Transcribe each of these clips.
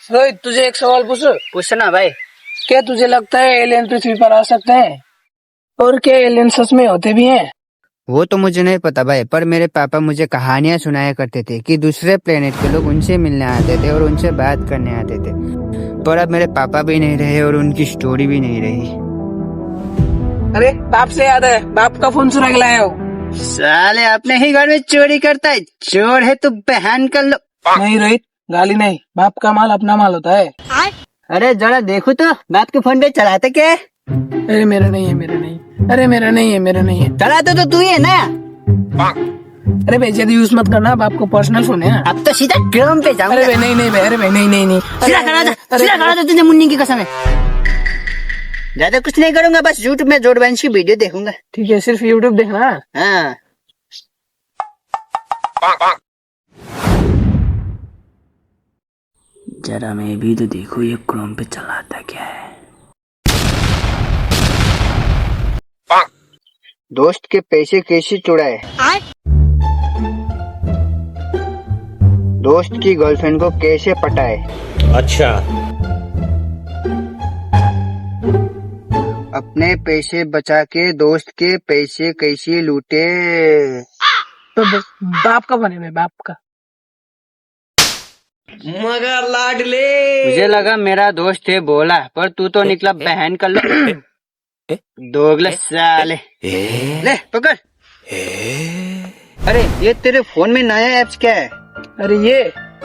रोहित, तुझे एक सवाल पूछो। पूछना भाई। क्या तुझे लगता है एलियन पृथ्वी पर आ सकते हैं? और क्या एलियन सच में होते भी हैं? वो तो मुझे नहीं पता भाई, पर मेरे पापा मुझे कहानियां सुनाया करते थे कि दूसरे प्लेनेट के लोग उनसे मिलने आते थे और उनसे बात करने आते थे। पर अब मेरे पापा भी नहीं रहे और उनकी स्टोरी भी नहीं रही। अरे बाप से याद है, बाप का फोन चुरा के लाया हो। साले अपने ही घर में चोरी करता है, चोर है तो बहन कर लो। नहीं रोहित, गाली नहीं, बाप का माल अपना माल होता है। अरे जरा देखो तो बाप के फोन पे चलाते क्या है? अरे मेरा नहीं है, मेरा नहीं। अरे मेरा नहीं है, मेरा नहीं है। चलाते तो तू ही है ना। अरे भाई ज्यादा यूज मत करना, बाप को पर्सनल फोन है। अब तो सीधा ड्रम पे जाऊंगा। अरे भाई नहीं नहीं भाई, अरे भाई नहीं नहीं नहीं। सीधा करा था तुझे मुन्नी की कसम है। ज्यादा कुछ नहीं करूंगा, बस यूट्यूब में जोड़वंश की वीडियो देखूंगा। ठीक है, सिर्फ यूट्यूब देखना। हाँ। जरा मैं भी तो देखो ये क्रोम पे चलाता क्या है। दोस्त के पैसे कैसे चुराए? दोस्त की गर्लफ्रेंड को कैसे पटाए? अच्छा। अपने पैसे बचा के दोस्त के पैसे कैसे लूटे? तो बाप का बने भाई, बाप का। मगर लाडले। मुझे लगा मेरा दोस्त है बोला, पर तू तो निकला बहन का दोगले साले। ले पकड़। अरे ये तेरे फोन में नया एप्स क्या है? अरे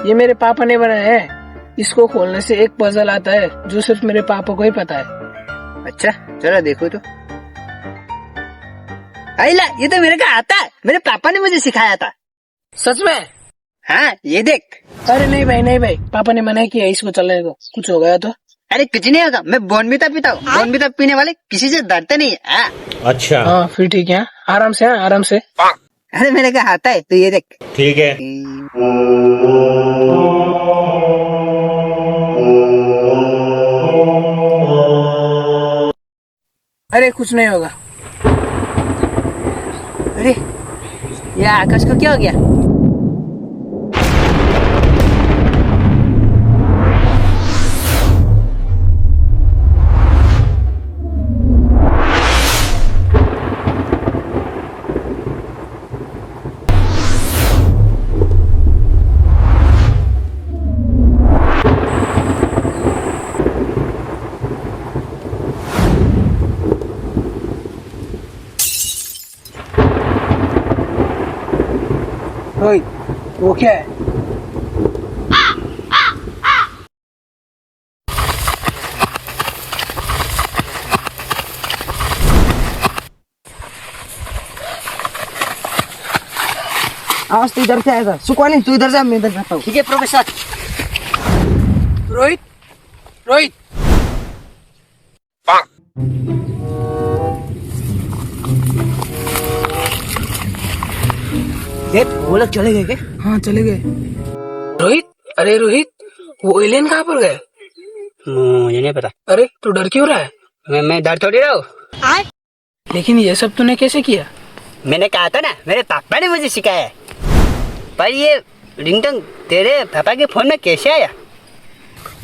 ये मेरे पापा ने बनाया है। इसको खोलने से एक पजल आता है जो सिर्फ मेरे पापा को ही पता है। अच्छा जरा देखो तो। आइला, ये तो मेरे का आता है, मेरे पापा ने मुझे सिखाया था। सच में? हाँ ये देख। अरे नहीं भाई, नहीं भाई, पापा ने मना किया इसको चलने को, कुछ हो गया तो। अरे कुछ नहीं होगा, मैं बॉर्नविटा पीता हूँ। बॉर्नविटा पीने वाले किसी से डरते नहीं है। अच्छा। हाँ फिर ठीक है, आराम से, हाँ आराम से। अरे मेरे का आता है, तो ये देख। ठीक है। अरे कुछ नहीं होगा। अरे ये आकाश को क्या हो गया? रोहित, वो क्या है? आवाज तो इधर से आएगा। सुकवानी तू इधर जा, मैं इधर जाता हूँ। ठीक है प्रोफेसर। रोहित, रोहित। देख वो लोग चले गए क्या? हाँ चले गए। रोहित, अरे रोहित, वो एलियन कहाँ पर गए? मुझे नहीं पता। अरे तू डर क्यों रहा है? मैं डर थोड़ी रहा हूँ। लेकिन ये सब तूने कैसे किया? मैंने कहा था ना, मेरे पापा ने मुझे सिखाया है। पर ये रिंगटोन तेरे पापा के फोन में कैसे आया?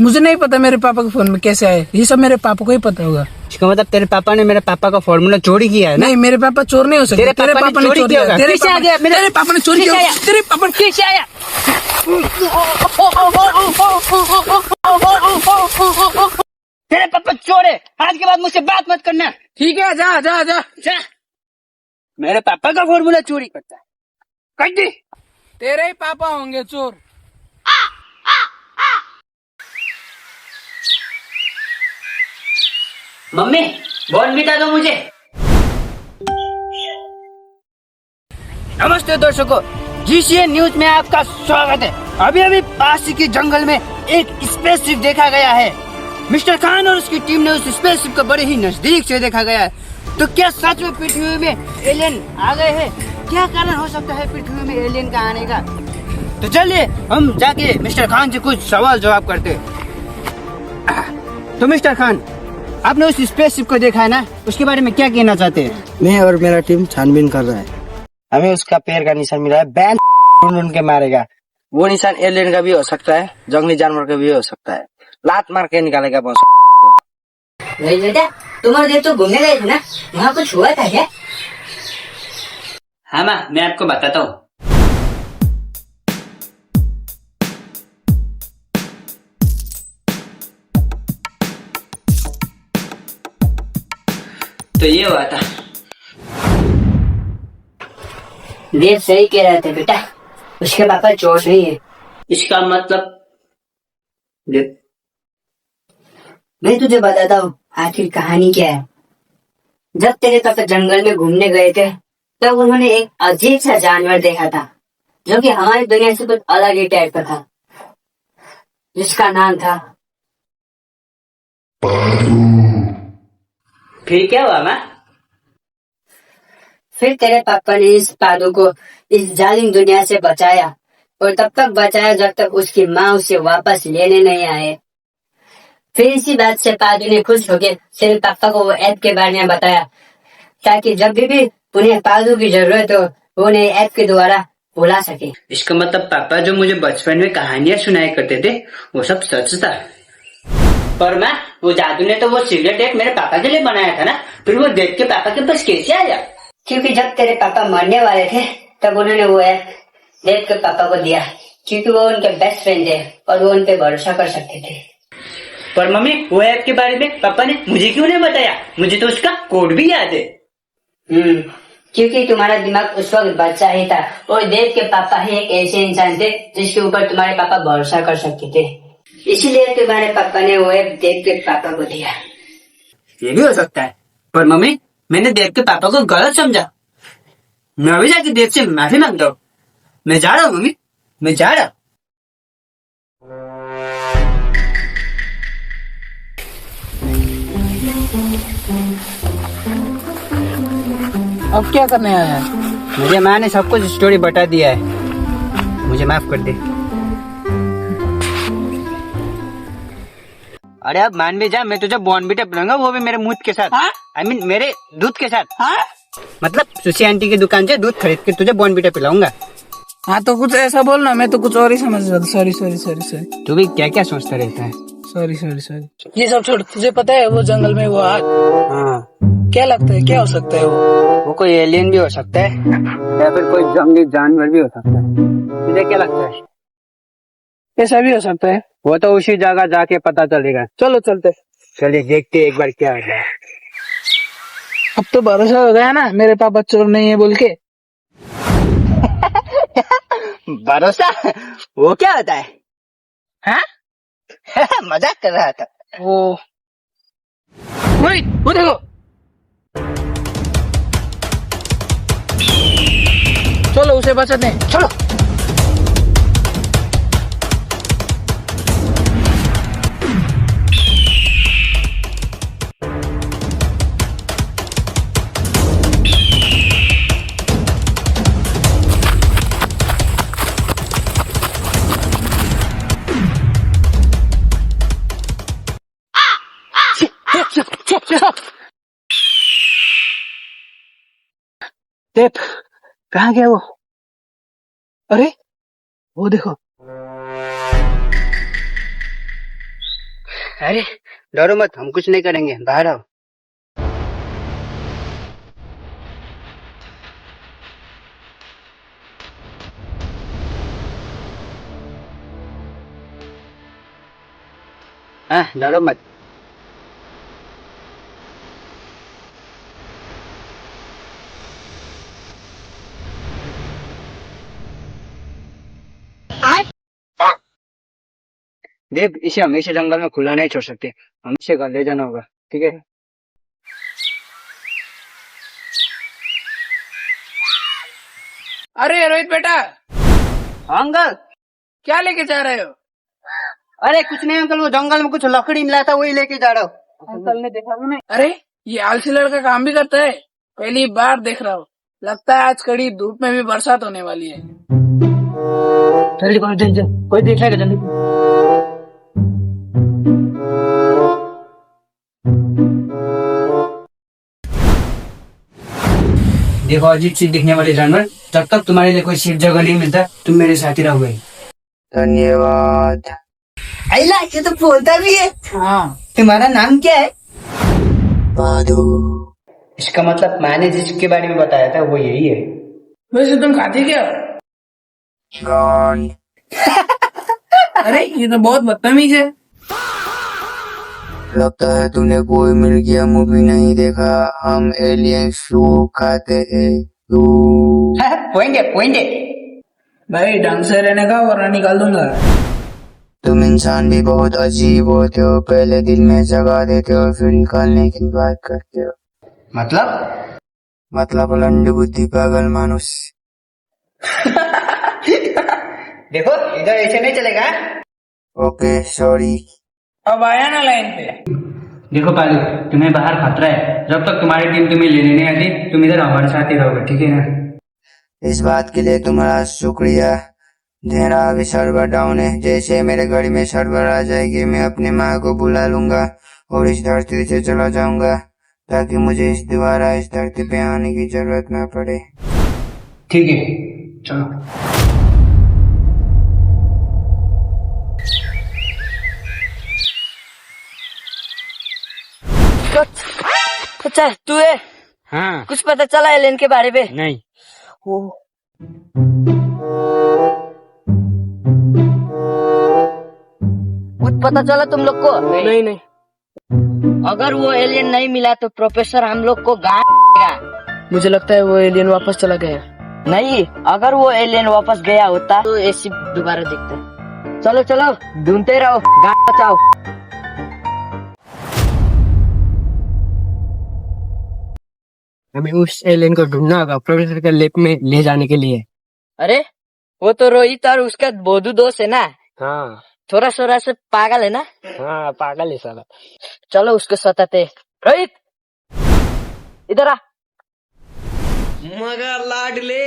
मुझे नहीं पता मेरे पापा के फोन में कैसे आए, ये सब मेरे पापा को ही पता होगा। इसका मतलब तेरे पापा ने मेरे पापा का फॉर्मूला चोरी किया है ना? नहीं, मेरे पापा चोर नहीं हो सकते। तेरे पापा ने चोरी किया होगा। तेरे कैसे आ गया? तेरे पापा ने चोरी किया। तेरे पापा कैसे आया? तेरे पापा चोर है, आज के बाद मुझसे बात मत करना। ठीक है, जा जा जा जा। मेरे पापा का फॉर्मूला चोरी करता है, कर दी। तेरे ही पापा होंगे चोर। मम्मी बॉर्नविटा दो मुझे। नमस्ते दर्शकों, GCN न्यूज में आपका स्वागत है। अभी अभी पास के जंगल में एक स्पेसशिप देखा गया है। मिस्टर खान और उसकी टीम ने उस स्पेसशिप को बड़े ही नजदीक से देखा गया है। तो क्या सच में पृथ्वी में एलियन आ गए हैं? क्या कारण हो सकता है पृथ्वी में एलियन का आने का? तो चलिए हम जाके मिस्टर खान से कुछ सवाल जवाब करते हैं। तो मिस्टर खान, आपने उस स्पेसशिप को देखा है ना, उसके बारे में क्या कहना चाहते हैं? मैं और मेरा टीम छानबीन कर रहा है। हमें उसका पैर का निशान मिला है, बैन ढूंढ के मारेगा। वो निशान एलियन का भी हो सकता है, जंगली जानवर का भी हो सकता है। लात मार के निकालेगा बॉस। बेटा, तुम और देव तो घूमने गए थे ना, वहाँ कुछ हुआ था क्या? हाँ माँ, मैं आपको बताता हूँ। तो ये हुआ था। देव सही कह रहे थे बेटा, उसके पापा चोर नहीं है। इसका मतलब देख, मैं तुझे बताता हूँ आखिर कहानी क्या है। जब तेरे पापा जंगल में घूमने गए थे तब उन्होंने एक अजीब सा जानवर देखा था, जो कि हमारी दुनिया से कुछ अलग ही टाइप का था, जिसका नाम था। फिर क्या हुआ माँ? फिर तेरे पापा ने इस पादू को इस जालिम दुनिया से बचाया, और तब तक बचाया जब तक उसकी माँ उसे वापस लेने नहीं आए। फिर इसी बात से पादू ने खुश होकर तेरे पापा को वो ऐप के बारे में बताया, ताकि जब भी उन्हें पादू की जरूरत हो वो उन्हें ऐप के द्वारा बुला सके। इसका मतलब पापा जो मुझे बचपन में कहानियां सुनाया करते थे वो सब सच था। पर माँ, वो जादू ने तो वो सिगरेट ऐप मेरे पापा के लिए बनाया था ना, फिर वो देख के पापा के पास कैसे आया? क्योंकि जब तेरे पापा मरने वाले थे तब उन्होंने वो ऐप देव के पापा को दिया, क्योंकि वो उनके बेस्ट फ्रेंड थे और वो उन पे भरोसा कर सकते थे। पर मम्मी, वो ऐप के बारे में पापा ने मुझे क्यों नहीं बताया? मुझे तो उसका कोड भी याद है। क्योंकि तुम्हारा दिमाग उस वक्त बच्चा ही था, और देव के पापा ही एक ऐसे इंसान थे जिसके ऊपर तुम्हारे पापा भरोसा कर सकते थे, इसीलिए तुम्हारे पापा ने वो ऐप देव के पापा को दिया। ये भी हो सकता है, पर मम्मी मैंने देव के पापा को गलत समझा। मैं अभी जाके देव से माफी मांगता हूँ। मैं जा रहा हूँ मम्मी, मैं जा रहा हूँ। अब क्या करने आया है? मुझे माँ ने सब कुछ स्टोरी बता दिया है, मुझे माफ कर दे। अरे अब मान भी जा, मैं तुझे बॉर्नविटा पिलाऊंगा, वो भी मेरे मूत के साथ। I mean, मेरे दूध के साथ। मतलब सुशी आंटी की दुकान से दूध खरीद के तुझे बॉर्नविटा पिलाऊंगा। हाँ तो कुछ ऐसा बोलना, मैं तो कुछ और ही समझ रहा था। सॉरी सॉरी सॉरी सॉरी तू भी क्या क्या सोचता रहता है? Sorry sorry sorry. ये सब छोड़, तुझे पता है वो जंगल में वो आग, हाँ, क्या लगता है क्या हो सकता है वो? कोई एलियन भी हो सकता है या फिर कोई जंगली जानवर भी हो सकता है। तुझे क्या लगता है? ऐसा भी हो सकता है। वो तो उसी जगह जाके पता चलेगा। चलो चलते। चलिए देखते एक बार क्या होता है। अब तो भरोसा हो गया ना मेरे पापा चोर नहीं है बोल के। भरोसा? वो क्या होता है? हाँ? मजाक कर रहा था। वो देखो, चलो उसे बचाते हैं, चलो। देव, कहाँ गया वो? अरे वो देखो। अरे डरो मत, हम कुछ नहीं करेंगे, बाहर आओ। हाँ, डरो मत। देव, इसे हमेशा जंगल में खुला नहीं छोड़ सकते, हमें इसे घर ले जाना होगा, ठीक है? अरे रोहित बेटा, अंकल, क्या लेके जा रहे हो? अरे कुछ नहीं अंकल, वो जंगल में कुछ लकड़ी मिला था, वही लेके जा रहा हूँ। अंकल ने देखा भी नहीं? अरे ये आलसी लड़का काम भी करता है, पहली बार देख रहा हूँ। लगता है आज कड़ी धूप में भी बरसात होने वाली है। जल्दी करो, जल्दी, कोई देखेगा, जल्दी। देखो अजीब सी दिखने वाले जानवर, जब तक तुम्हारे लिए कोई सेफ जगह नहीं मिलता तुम मेरे साथ ही रहोगे। धन्यवाद। अला ये तो बोलता भी है। हाँ, तुम्हारा नाम क्या है? पादू। इसका मतलब मैंने जिसके बारे में बताया था वो यही है। वैसे तुम खाते क्या हो? गॉन। अरे ये तो बहुत बदतमीज है। लगता है तूने कोई मिल गया मूवी नहीं देखा। हम एलियन शू खाते हैं। पॉइंट है, पॉइंट है। भाई ढंग से रहने का वरना निकाल दूंगा। तुम इंसान भी बहुत अजीब होते हो। पहले दिल में जगा देते हो फिर निकालने की बात करते हो। मतलब लंड बुद्धि पागल मानुस। देखो इधर ऐसे नहीं चलेगा। Okay sorry. अब आया ना लाइन पे। देखो पालू, तुम्हें बाहर खतरा है। जब तक तुम्हारी टीम तुम्हें लेने नहीं आती तुम इधर हमारे साथ ही रहोगे, ठीक है ना? इस बात के लिए तुम्हारा शुक्रिया। मेरा अभी सर्वर डाउन है। जैसे मेरे घड़ी में सर्वर आ जाएगी मैं अपनी माँ को बुला लूंगा और इस धरती से चला जाऊंगा ताकि मुझे दोबारा इस धरती पे आने की जरूरत न पड़े। ठीक है, चलो। अच्छा तू है? हाँ। कुछ पता चला एलियन के बारे में? नहीं। कुछ पता चला तुम लोग को? नहीं नहीं। अगर वो एलियन नहीं मिला तो प्रोफेसर हम लोग को गाएगा। मुझे लगता है वो एलियन वापस चला गया। नहीं, अगर वो एलियन वापस गया होता तो ऐसी दोबारा दिखता। चलो चलो ढूंढते रहो, गाँव बचाओ। हमें उस एलियन को ढूंढना होगा प्रोफेसर के लैब में ले जाने के लिए। अरे वो तो रोहित और उसका बोधू दोस्त है ना, हाँ थोड़ा थोड़ा से पागल है ना। हाँ, पागल है साला। चलो उसको सताते। रोहित इधर आ। मगर लाडले।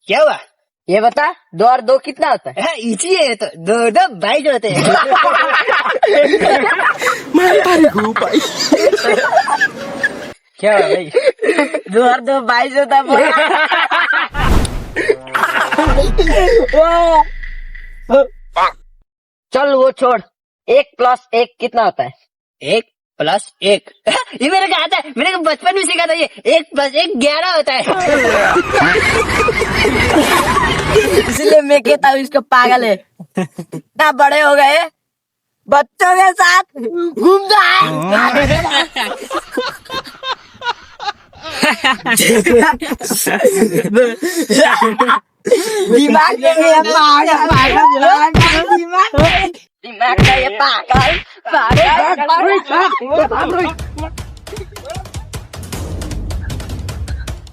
क्या हुआ? ये बता 2 और 2 कितना होता है? इजी है, तो दो दो भाई जो होते हैं। क्या हुआ भाई? 2 और 2 22 होता है। चल वो छोड़, 1 + 1 कितना होता है? 1 + 1। ये मेरे को आता है, मैंने को बचपन में सीखा था। ये 1 + 1 11 होता है। इसलिए मैं कहता हूँ इसको पागल है। इतना बड़े हो गए बच्चों के साथ घूमता है। दिमाग का ये पागल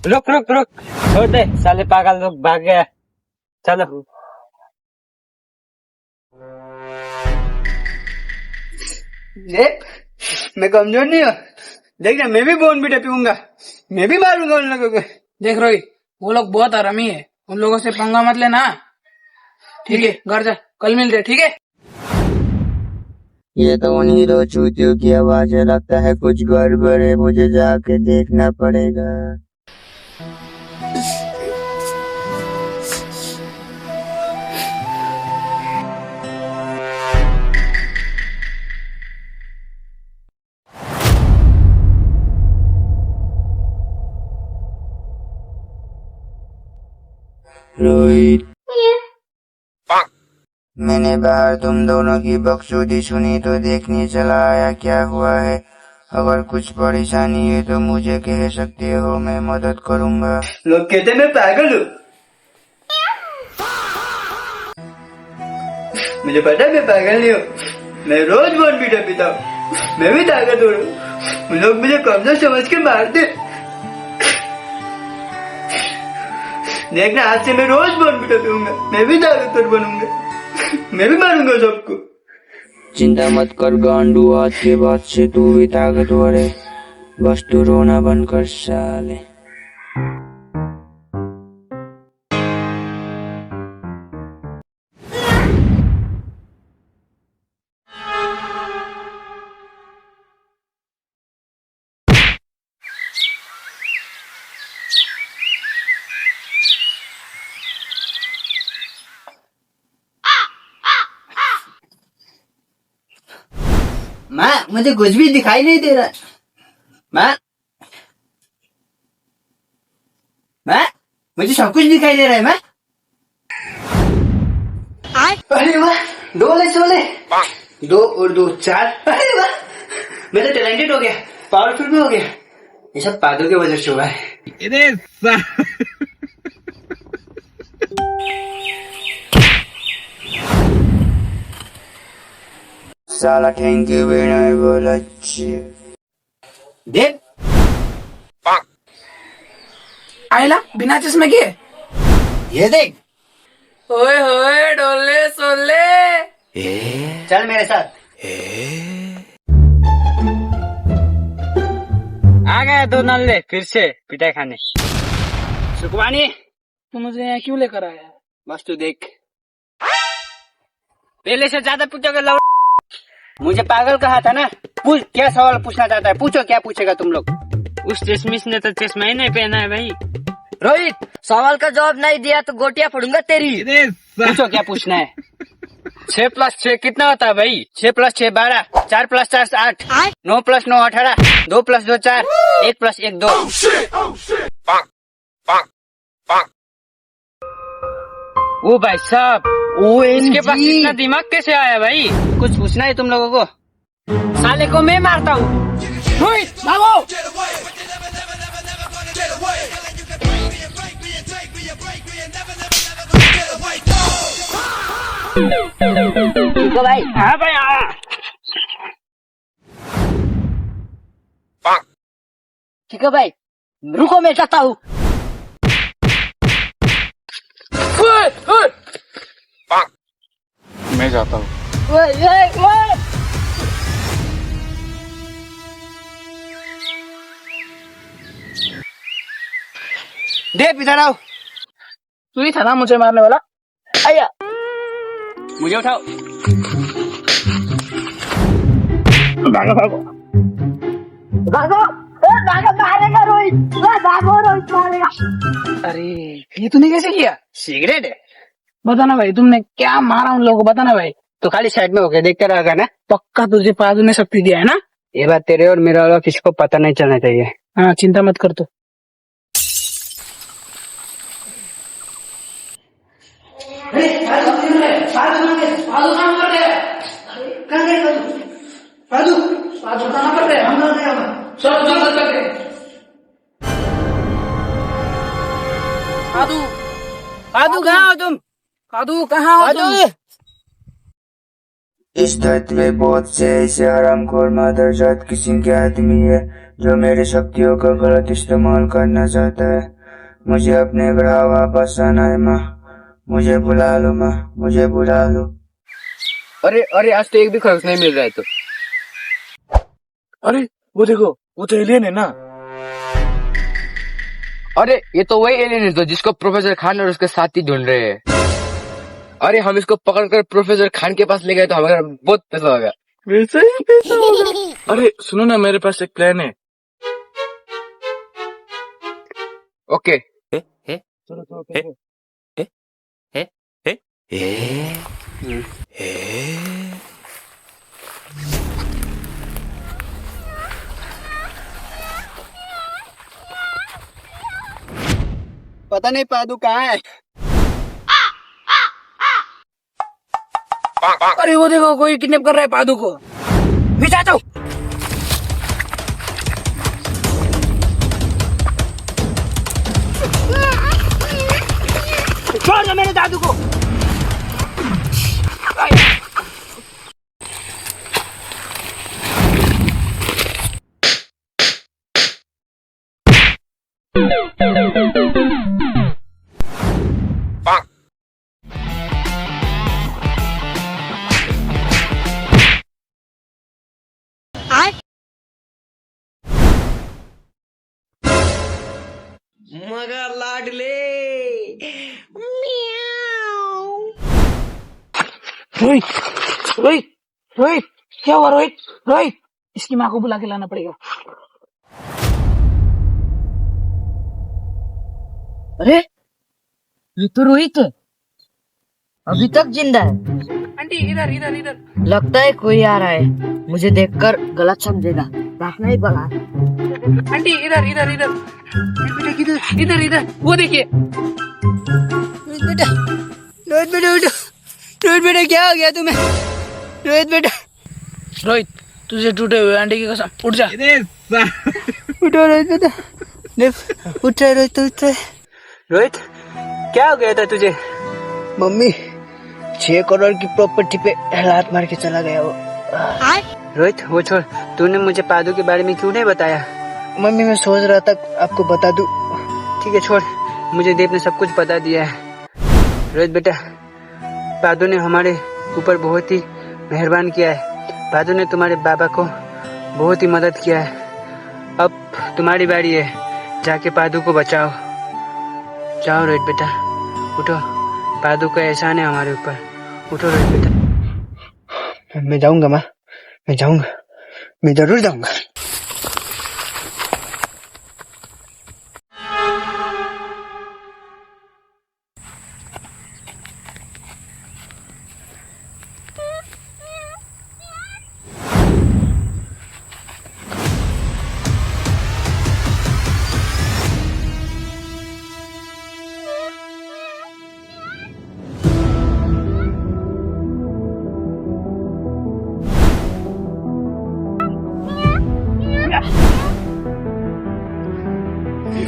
रुक रुक रुक, छोड़ दे, साले पागल लोग भाग गया। चलो। देख मैं कमजोर नहीं हूँ। देख ना मैं भी बॉर्नवीटा पीऊंगा, मैं भी मारूंगा उन लोगों को। देख रोहित, वो लोग बहुत आरामी है, उन लोगों से पंगा मत लेना। ठीक है, घर जा, कल मिलते, ठीक है? ये तो उन्हीं दो चूतियों की आवाज है। लगता है कुछ गड़बड़ है, मुझे जाके देखना पड़ेगा। रोहित, मैंने बाहर तुम दोनों की बकचोदी सुनी तो देखने चला आया क्या हुआ है। अगर कुछ परेशानी है तो मुझे कह सकते हो, मैं मदद करूंगा। लोग कहते मैं पागल हूँ। मुझे पता है मैं पागल नहीं हूँ। मैं रोज बॉर्नवीटा पीता हूँ, मैं भी ताकतवर हूँ। लोग मुझे कमजोर समझ के मारते। देखना आज से मैं रोज बॉर्नवीटा पीऊंगा, मैं भी ताकतवर बनूंगा। मैं भी मारूंगा सबको। चिंता मत कर गांडू, आज के बाद से तू भी ताकतवर है। बस तू रोना बंद कर साले। माँ मुझे कुछ भी दिखाई नहीं दे रहा। माँ माँ मुझे सब कुछ दिखाई दे रहा है माँ। अरे वाह, 2 ले 16, 2 और 2 4। अरे वाह, मैं तो टैलेंटेड हो गया, पावरफुल भी हो गया। ये सब पादों की वजह से हुआ है। साला थैंक यू भी नहीं बोला। देख आयला बिना चश्मे के। ये देख, ओए होए डोले सोले। चल मेरे साथ। आ गया 2 नल्ले फिर से पिटाई खाने। सुखवानी तू मुझे यहाँ क्यों लेकर आया? बस तू देख, पहले से ज्यादा पूछोगे लव। मुझे पागल कहा था ना। पूछ, क्या सवाल पूछना चाहता है? पूछो, क्या पूछेगा तुम लोग? उस चश्मिश ने तो चश्मा ही नहीं पहना है भाई। रोहित, सवाल का जवाब नहीं दिया तो गोटियां फोड़ूंगा तेरी। पूछो क्या पूछना है। 6 + 6 कितना होता है भाई? 6 + 6 12, 4 + 4 8, 9 + 9 18, 2 + 2 4, 1 + 1 2। ओ भाई साहब, इसके पास इतना दिमाग कैसे आया भाई? कुछ पूछना है तुम लोगों को? साले को मैं मारता हूँ। रोहित भागो। ठीक है भाई। हाँ भाई हाँ। ठीक है भाई, रुको मैं जाता हूँ। मैं जाता हूँ। देव इधर आओ। तू ही था ना मुझे मारने वाला? आया। मुझे उठाओ। भागो भागो। भागो, भागो, मारेगा रोहित। भागो, रोहित मारेगा। अरे ये तूने कैसे किया? सिगरेट है बताना भाई, तुमने क्या मारा उन लोगों को? बताना भाई। तो खाली साइड में होके देखते रहेगा ना। पक्का तुझे पादू ने शक्ति दिया है ना? ये बात तेरे और मेरा वाला किसी को पता नहीं चलना चाहिए। हाँ चिंता मत कर तू। पादू कहाँ हो तुम? पादू कहाँ हो तुम? इस धरती में बहुत से ऐसे हरामखोर मादरजात किस्म के आदमी है जो मेरी शक्तियों का गलत इस्तेमाल करना चाहता है। मुझे अपने ग्रह वापस आना है माँ। मुझे बुला लो माँ, मुझे बुला लो। अरे अरे, आज तो एक भी खर्च नहीं मिल रहा है तो। अरे वो देखो, वो तो एलियन है ना। अरे ये तो वही एलियन है तो जिसको प्रोफेसर खान और उसके साथी ढूंढ रहे हैं। अरे हम इसको पकड़कर प्रोफेसर खान के पास ले गए तो हमारा बहुत पैसा होगा। वैसे ही पैसा होगा। अरे सुनो ना, मेरे पास एक प्लान है। ओके। चलो चलो। पता नहीं पादू कहाँ है। अरे वो देखो, कोई किडनैप कर रहा है पादू को। पीछा जाओ। छोड़ दो मेरे दादू को। मगर लाडले। रोहित रोहित रोहित, क्या हुआ रोहित? रोहित, इसकी माँ को बुला के लाना पड़ेगा। अरे ये तो रोहित है, अभी तक जिंदा है। आंटी इधर इधर इधर। लगता है कोई आ रहा है। मुझे देखकर गलत समझेगा, रखना ही पड़ा। आंटी इधर इधर इधर बेटा किधर इधर इधर वो देखिए। रोहित बेटा, रोहित बेटा उठो, रोहित बेटा क्या हो गया तुम्हें? रोहित बेटा, रोहित तुझे टूटे हुए अंडे की कसम, उठ जा। उठो रोहित बेटा, देख उठ रहा है रोहित, उठ रहा है। रोहित क्या हो गया था तुझे? मम्मी 6 करोड़ की प्रॉपर्टी पे हाथ मार के चला गया वो। रोहित वो छोड़, तूने मुझे पादू के बारे में क्यों नहीं बताया? मम्मी मैं सोच रहा था आपको बता दूं। ठीक है छोड़, मुझे देव ने सब कुछ बता दिया है। रोहित बेटा, पादू ने हमारे ऊपर बहुत ही मेहरबान किया है। पादू ने तुम्हारे बाबा को बहुत ही मदद किया है। अब तुम्हारी बारी है, जाके पादू को बचाओ। जाओ रोहित बेटा, उठो, पादू का एहसान है हमारे ऊपर। उठो रोहित बेटा। मैं जाऊंगा माँ, मैं जाऊंगा, मैं जरूर जाऊंगा।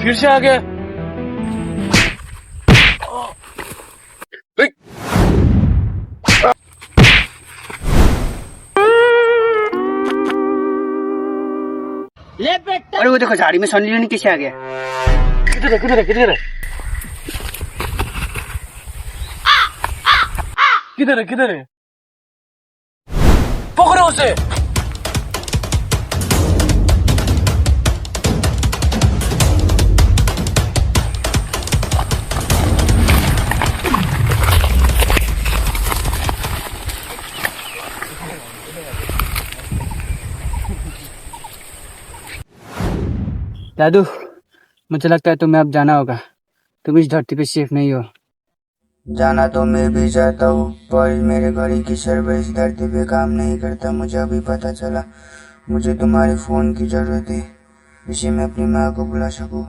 फिर से आ गया। अरे वो देखो झाड़ी में सोनी लियोनी कैसे आ गया? किधर है किधर है किधर है किधर है किधर है? पकड़ो उसे। दादू मुझे लगता है तुम्हें अब जाना होगा, तुम इस धरती पे सेफ नहीं हो। जाना तो मैं भी चाहता हूँ, पर मेरे घड़ी की सर्वर इस धरती पे काम नहीं करता। मुझे अभी पता चला। मुझे तुम्हारे फोन की जरूरत है, जिससे मैं अपनी माँ को बुला सकूँ।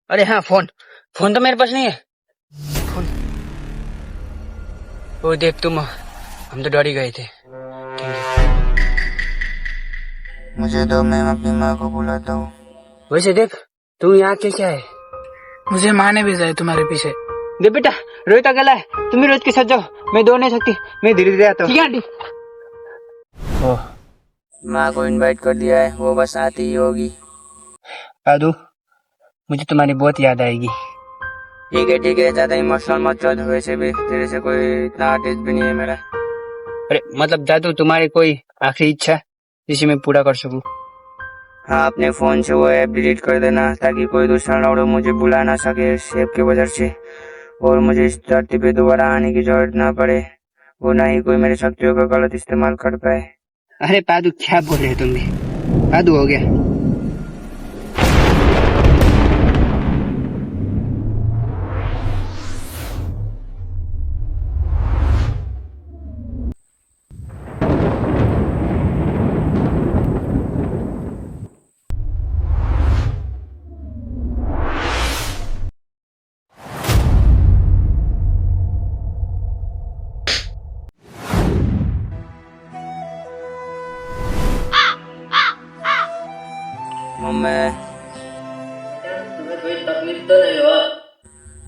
अरे हाँ फोन, फोन तो मेरे पास नहीं है। फोन वो देख तुम, हम तो डर ही गए थे। मुझे दो, मैं अपनी माँ को बुलाता हूँ। वैसे देख तू यहाँ कैसे है? मुझे माँ ने भेजा है तुम्हारे पीछे। देख बेटा, रोहित अकेला है, तुम भी रोहित के साथ जाओ, मैं दौड़ नहीं सकती, मैं धीरे धीरे आता हूँ। ठीक है आंटी। माँ को इनवाइट कर दिया है, वो बस आती ही होगी। दादू मुझे तुम्हारी बहुत याद आएगी। ठीक है, ज्यादा इमोशनल मत हो। वैसे भी तेरे से कोई इतना आर्टिस्ट भी नहीं है मेरा। अरे मतलब दादू तुम्हारी कोई आखिरी इच्छा जिसे मैं पूरा कर सकूं? हाँ, अपने फोन से वो ऐप डिलीट कर देना, ताकि कोई दूसरा लौड़ो मुझे बुला ना सके इस ऐप की वजह से, और मुझे इस धरती पे दोबारा आने की जरूरत ना पड़े, और ना ही कोई मेरी शक्तियों का गलत इस्तेमाल कर पाए। अरे पादू क्या बोल रहे हो तुम भी? पादू हो गया।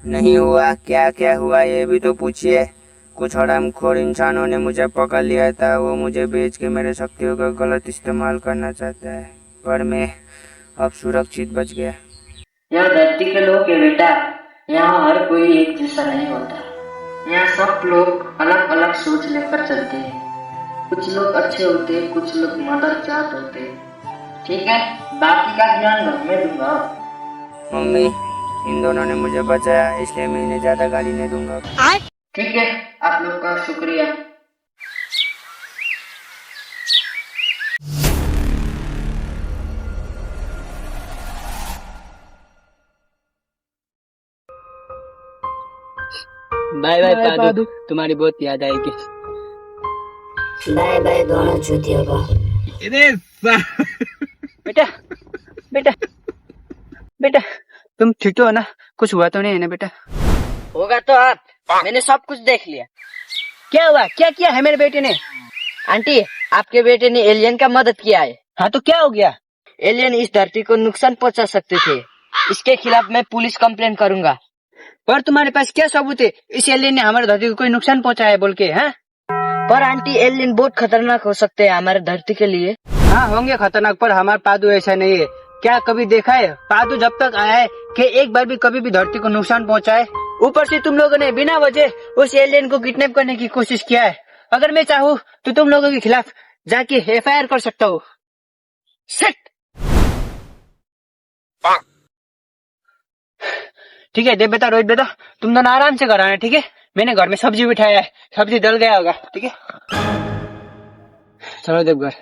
नहीं हुआ, क्या क्या हुआ ये भी तो पूछिए। कुछ हरामखोर इंसानों ने मुझे पकड़ लिया था, वो मुझे बेच के मेरे शक्तियों का गलत इस्तेमाल करना चाहता है, पर मैं अब सुरक्षित बच गया। यह धरती के लोग है बेटा, यहाँ हर कोई एक जैसा नहीं होता। यहाँ सब लोग अलग अलग सोच लेकर चलते हैं। कुछ लोग अच्छे होते हैं, कुछ लोग मदरजात होते हैं। ठीक है, बाकी का ध्यान लो, मैं दूंगा। मम्मी, इन दोनों ने मुझे बचाया, इसलिए मैं इन्हें ज्यादा गाली नहीं दूंगा। ठीक है, आप लोग का शुक्रिया। बाय बाय पादू, तुम्हारी बहुत याद आएगी। बाय बाय दोनों चूतियों को। बेटा बेटा बेटा तुम ठीक तो हो ना? कुछ हुआ तो नहीं है ना बेटा? होगा तो आप, मैंने सब कुछ देख लिया। क्या हुआ? क्या किया है मेरे बेटे ने? आंटी, आपके बेटे ने एलियन का मदद किया है। हाँ तो क्या हो गया? एलियन इस धरती को नुकसान पहुंचा सकते थे। इसके खिलाफ मैं पुलिस कंप्लेन करूंगा। पर तुम्हारे पास क्या सबूत है इस एलियन ने हमारे धरती को कोई नुकसान पहुंचाया है बोल के? हैं? पर आंटी, एलियन बहुत खतरनाक हो सकते हैं हमारे धरती के लिए। हाँ होंगे खतरनाक, पर हमारा पादू ऐसा नहीं है। क्या कभी देखा है पादू जब तक आया है कि एक बार भी कभी भी धरती को नुकसान पहुंचाए? ऊपर से तुम लोगों ने बिना वजह उस एलियन को किडनैप करने की कोशिश किया है। अगर मैं चाहूँ तो तुम लोगों के खिलाफ जाके FIR कर सकता हूँ। ठीक है देव बेटा, रोहित बेटा, तुम दोनों आराम से घर आना, ठीक है? मैंने घर में सब्जी बिठाया है, सब्जी डल गया होगा, ठीक है? चलो देवघर।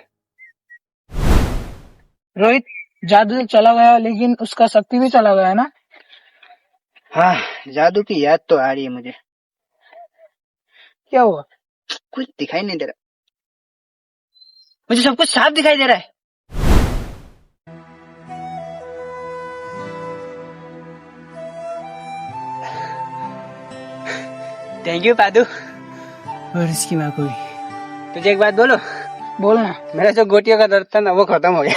रोहित, जादू चला गया लेकिन उसका शक्ति भी चला गया ना? हाँ, जादू की याद तो आ रही है मुझे। क्या हुआ? कुछ दिखाई नहीं दे रहा, मुझे सब कुछ साफ दिखाई दे रहा है। थैंक यू पादू। और इसकी माँ को भी। तुझे एक बात बोलो? बोलना। मेरा जो गोटियों का दर्द था ना वो खत्म हो गया।